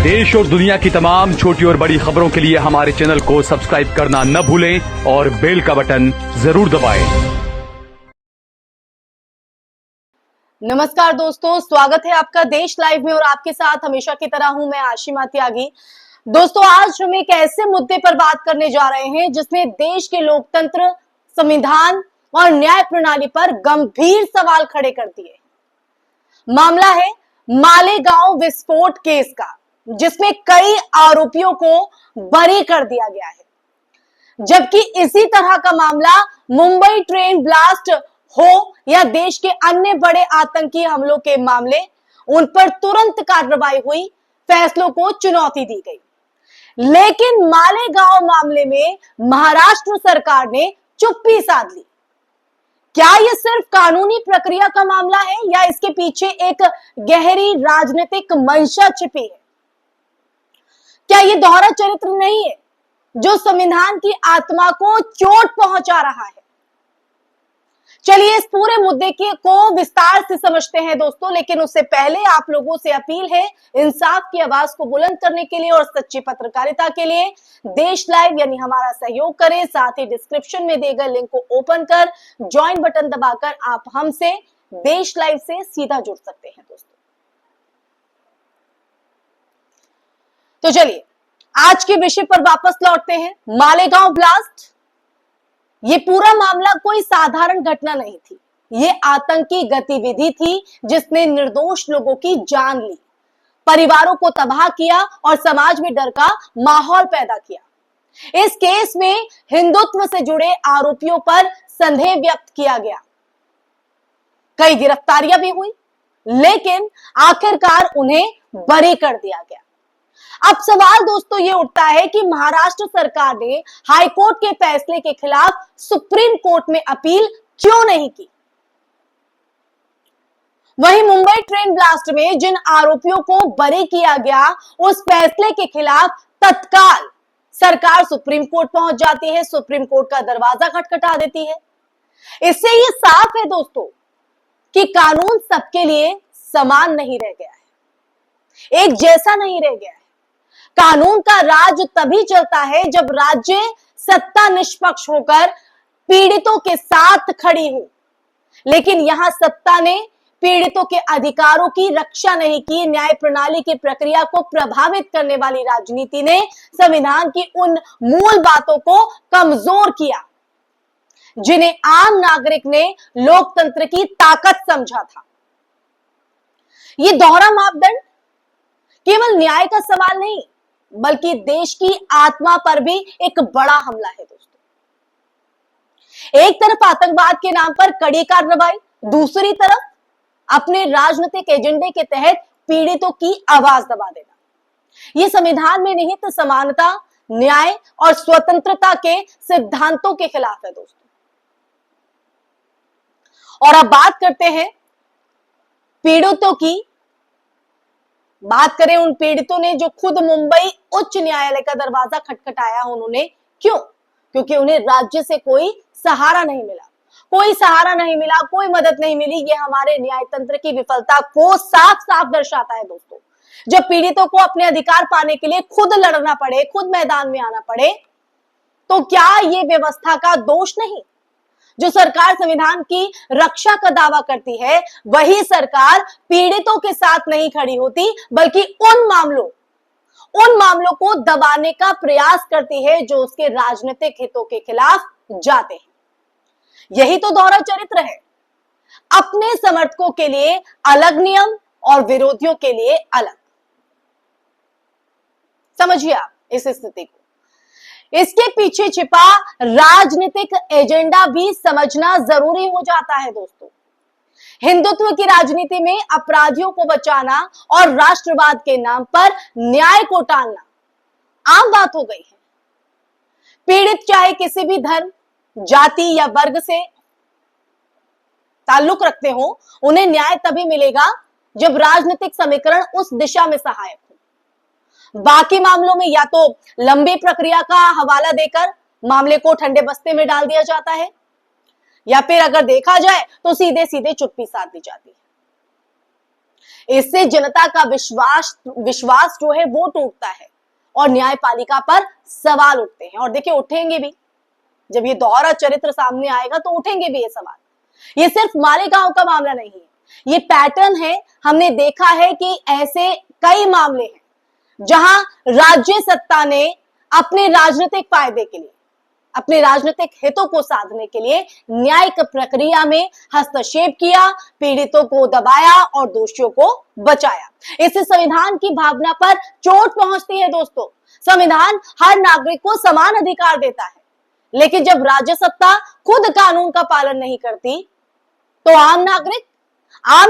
देश और दुनिया की तमाम छोटी और बड़ी खबरों के लिए हमारे चैनल को सब्सक्राइब करना न भूलें और बेल का बटन जरूर दबाएं। नमस्कार दोस्तों, स्वागत है आपका देश लाइव में और आपके साथ हमेशा की तरह हूं मैं आशिमा त्यागी। दोस्तों, आज हम एक ऐसे मुद्दे पर बात करने जा रहे हैं जिसने देश के लोकतंत्र, संविधान और न्याय प्रणाली पर गंभीर सवाल खड़े कर दिए। मामला है मालेगांव विस्फोट केस का, जिसमें कई आरोपियों को बरी कर दिया गया है। जबकि इसी तरह का मामला मुंबई ट्रेन ब्लास्ट हो या देश के अन्य बड़े आतंकी हमलों के मामले, उन पर तुरंत कार्रवाई हुई, फैसलों को चुनौती दी गई। लेकिन मालेगांव मामले में महाराष्ट्र सरकार ने चुप्पी साध ली। क्या यह सिर्फ कानूनी प्रक्रिया का मामला है या इसके पीछे एक गहरी राजनीतिक मंशा छिपी है? क्या यह दोहरा चरित्र नहीं है जो संविधान की आत्मा को चोट पहुंचा रहा है? चलिए इस पूरे मुद्दे को विस्तार से समझते हैं दोस्तों, लेकिन उससे पहले आप लोगों से अपील है, इंसाफ की आवाज को बुलंद करने के लिए और सच्ची पत्रकारिता के लिए देश लाइव यानी हमारा सहयोग करें। साथ ही डिस्क्रिप्शन में दिए गए लिंक को ओपन कर ज्वाइन बटन दबाकर आप हमसे देश लाइव से सीधा जुड़ सकते हैं दोस्तों। तो चलिए आज के विषय पर वापस लौटते हैं। मालेगांव ब्लास्ट, ये पूरा मामला कोई साधारण घटना नहीं थी। ये आतंकी गतिविधि थी जिसने निर्दोष लोगों की जान ली, परिवारों को तबाह किया और समाज में डर का माहौल पैदा किया। इस केस में हिंदुत्व से जुड़े आरोपियों पर संदेह व्यक्त किया गया। कई गिरफ्तारियां भी हुई, लेकिन आखिरकार उन्हें बरी कर दिया गया। अब सवाल दोस्तों ये उठता है कि महाराष्ट्र सरकार ने हाईकोर्ट के फैसले के खिलाफ सुप्रीम कोर्ट में अपील क्यों नहीं की? वहीं मुंबई ट्रेन ब्लास्ट में जिन आरोपियों को बरी किया गया, उस फैसले के खिलाफ तत्काल सरकार सुप्रीम कोर्ट पहुंच जाती है, सुप्रीम कोर्ट का दरवाजा खटखटा देती है। इससे ये साफ है दोस्तों कि कानून सबके लिए समान नहीं रह गया है, एक जैसा नहीं रह गया है। कानून का राज तभी चलता है जब राज्य सत्ता निष्पक्ष होकर पीड़ितों के साथ खड़ी हो। लेकिन यहां सत्ता ने पीड़ितों के अधिकारों की रक्षा नहीं की। न्याय प्रणाली की प्रक्रिया को प्रभावित करने वाली राजनीति ने संविधान की उन मूल बातों को कमजोर किया जिन्हें आम नागरिक ने लोकतंत्र की ताकत समझा था। यह दोहरा मापदंड केवल न्याय का सवाल नहीं, बल्कि देश की आत्मा पर भी एक बड़ा हमला है दोस्तों। एक तरफ आतंकवाद के नाम पर कड़ी कार्रवाई, दूसरी तरफ अपने राजनीतिक एजेंडे के तहत पीड़ितों की आवाज दबा देना। यह संविधान में निहित समानता, न्याय और स्वतंत्रता के सिद्धांतों के खिलाफ है दोस्तों। और अब बात करते हैं पीड़ितों की। बात करें उन पीड़ितों ने जो खुद मुंबई उच्च न्यायालय का दरवाजा खटखटाया। उन्होंने क्यों? क्योंकि उन्हें राज्य से कोई सहारा नहीं मिला, कोई सहारा नहीं मिला, कोई मदद नहीं मिली। ये हमारे न्यायतंत्र की विफलता को साफ साफ दर्शाता है दोस्तों। जब पीड़ितों को अपने अधिकार पाने के लिए खुद लड़ना पड़े, खुद मैदान में आना पड़े, तो क्या ये व्यवस्था का दोष नहीं? जो सरकार संविधान की रक्षा का दावा करती है, वही सरकार पीड़ितों के साथ नहीं खड़ी होती, बल्कि उन मामलों को दबाने का प्रयास करती है जो उसके राजनीतिक हितों के खिलाफ जाते हैं। यही तो दोहरा चरित्र है। अपने समर्थकों के लिए अलग नियम और विरोधियों के लिए अलग। समझिए आप इस स्थिति को। इसके पीछे छिपा राजनीतिक एजेंडा भी समझना जरूरी हो जाता है दोस्तों। हिंदुत्व की राजनीति में अपराधियों को बचाना और राष्ट्रवाद के नाम पर न्याय को टालना आम बात हो गई है। पीड़ित चाहे किसी भी धर्म, जाति या वर्ग से ताल्लुक रखते हो, उन्हें न्याय तभी मिलेगा जब राजनीतिक समीकरण उस दिशा में सहायक हो। बाकी मामलों में या तो लंबी प्रक्रिया का हवाला देकर मामले को ठंडे बस्ते में डाल दिया जाता है, या फिर अगर देखा जाए तो सीधे सीधे चुप्पी साध दी जाती है। इससे जनता का विश्वास जो है वो टूटता है और न्यायपालिका पर सवाल उठते हैं। और देखिए उठेंगे भी, जब ये दोहरा चरित्र सामने आएगा तो उठेंगे भी ये सवाल। ये सिर्फ मालेगांव का मामला नहीं है, ये पैटर्न है। हमने देखा है कि ऐसे कई मामले हैं जहां राज्य सत्ता ने अपने राजनीतिक फायदे के लिए, अपने राजनीतिक हितों को साधने के लिए न्यायिक प्रक्रिया में हस्तक्षेप किया, पीड़ितों को दबाया और दोषियों को बचाया। इससे संविधान की भावना पर चोट पहुंचती है दोस्तों। संविधान हर नागरिक को समान अधिकार देता है, लेकिन जब राज्य सत्ता खुद कानून का पालन नहीं करती तो आम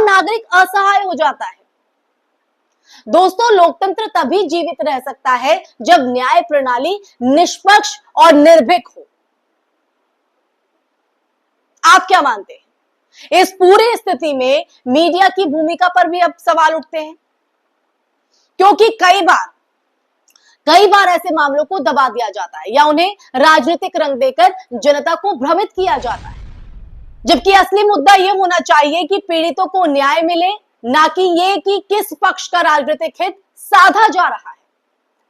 नागरिक असहाय हो जाता है। दोस्तों, लोकतंत्र तभी जीवित रह सकता है जब न्याय प्रणाली निष्पक्ष और निर्भीक हो। आप क्या मानते हैं? इस पूरी स्थिति में मीडिया की भूमिका पर भी अब सवाल उठते हैं, क्योंकि कई बार ऐसे मामलों को दबा दिया जाता है या उन्हें राजनीतिक रंग देकर जनता को भ्रमित किया जाता है, जबकि असली मुद्दा यह होना चाहिए कि पीड़ितों को न्याय मिले, ना कि ये कि किस पक्ष का राजनीतिक हित साधा जा रहा है।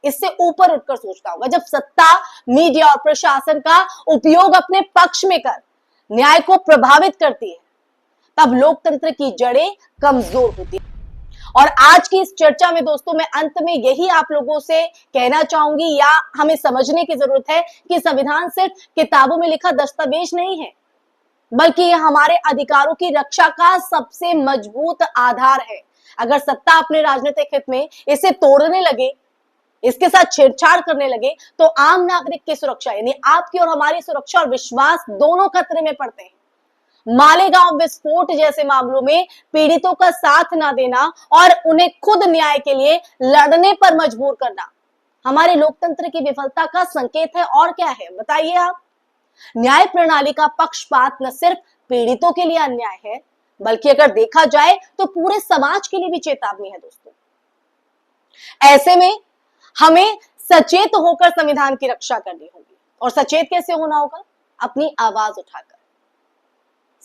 इससे ऊपर उठकर सोचना होगा। जब सत्ता, मीडिया और प्रशासन का उपयोग अपने पक्ष में कर न्याय को प्रभावित करती है, तब लोकतंत्र की जड़ें कमजोर होती है। और आज की इस चर्चा में दोस्तों, मैं अंत में यही आप लोगों से कहना चाहूंगी, या हमें समझने की जरूरत है कि संविधान सिर्फ किताबों में लिखा दस्तावेज नहीं है, बल्कि यह हमारे अधिकारों की रक्षा का सबसे मजबूत आधार है। अगर सत्ता अपने राजनीतिक हित में इसे तोड़ने लगे, इसके साथ छेड़छाड़ करने लगे, तो आम नागरिक की सुरक्षा, यानी आपकी और हमारी सुरक्षा और विश्वास दोनों खतरे में पड़ते हैं। मालेगांव विस्फोट जैसे मामलों में पीड़ितों का साथ ना देना और उन्हें खुद न्याय के लिए लड़ने पर मजबूर करना हमारे लोकतंत्र की विफलता का संकेत है। और क्या है बताइए आप? न्याय प्रणाली का पक्षपात न सिर्फ पीड़ितों के लिए अन्याय है, बल्कि अगर देखा जाए तो पूरे समाज के लिए भी चेतावनी है दोस्तों। ऐसे में हमें सचेत होकर संविधान की रक्षा करनी होगी। और सचेत कैसे होना होगा? अपनी आवाज उठाकर,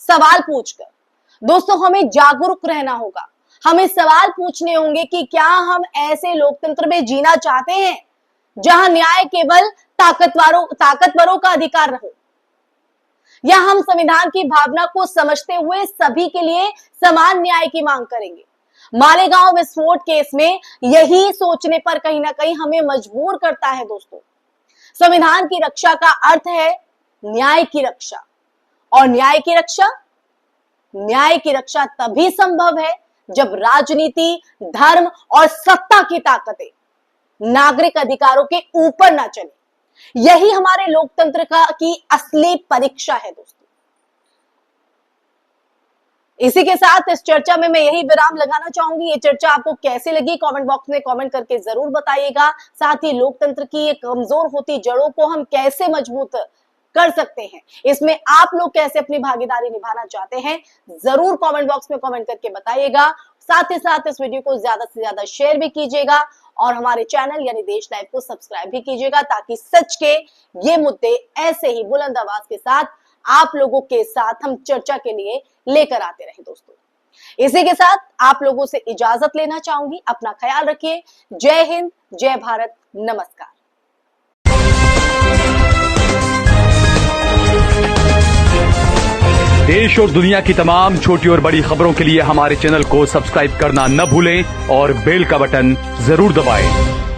सवाल पूछकर। दोस्तों, हमें जागरूक रहना होगा। हमें सवाल पूछने होंगे कि क्या हम ऐसे लोकतंत्र में जीना चाहते हैं जहां न्याय केवल ताकतवरों का अधिकार हो, या हम संविधान की भावना को समझते हुए सभी के लिए समान न्याय की मांग करेंगे। मालेगांव विस्फोट केस में यही सोचने पर कहीं ना कहीं हमें मजबूर करता है दोस्तों। संविधान की रक्षा का अर्थ है न्याय की रक्षा, और न्याय की रक्षा तभी संभव है जब राजनीति, धर्म और सत्ता की ताकतें नागरिक अधिकारों के ऊपर ना चले। यही हमारे लोकतंत्र की असली परीक्षा है दोस्तों। इसी के साथ इस चर्चा में मैं यही विराम लगाना चाहूंगी। ये चर्चा आपको कैसे लगी कमेंट बॉक्स में कमेंट करके जरूर बताइएगा। साथ ही लोकतंत्र की ये कमजोर होती जड़ों को हम कैसे मजबूत कर सकते हैं, इसमें आप लोग कैसे अपनी भागीदारी निभाना चाहते हैं, जरूर कमेंट बॉक्स में कमेंट करके बताइएगा। साथ ही साथ इस वीडियो को ज्यादा से ज्यादा शेयर भी कीजिएगा और हमारे चैनल यानी देश लाइव को सब्सक्राइब भी कीजिएगा, ताकि सच के ये मुद्दे ऐसे ही बुलंद आवाज के साथ आप लोगों के साथ हम चर्चा के लिए लेकर आते रहे दोस्तों। इसी के साथ आप लोगों से इजाजत लेना चाहूंगी। अपना ख्याल रखिए। जय हिंद, जय भारत, नमस्कार। देश और दुनिया की तमाम छोटी और बड़ी खबरों के लिए हमारे चैनल को सब्सक्राइब करना न भूलें और बेल का बटन जरूर दबाएं।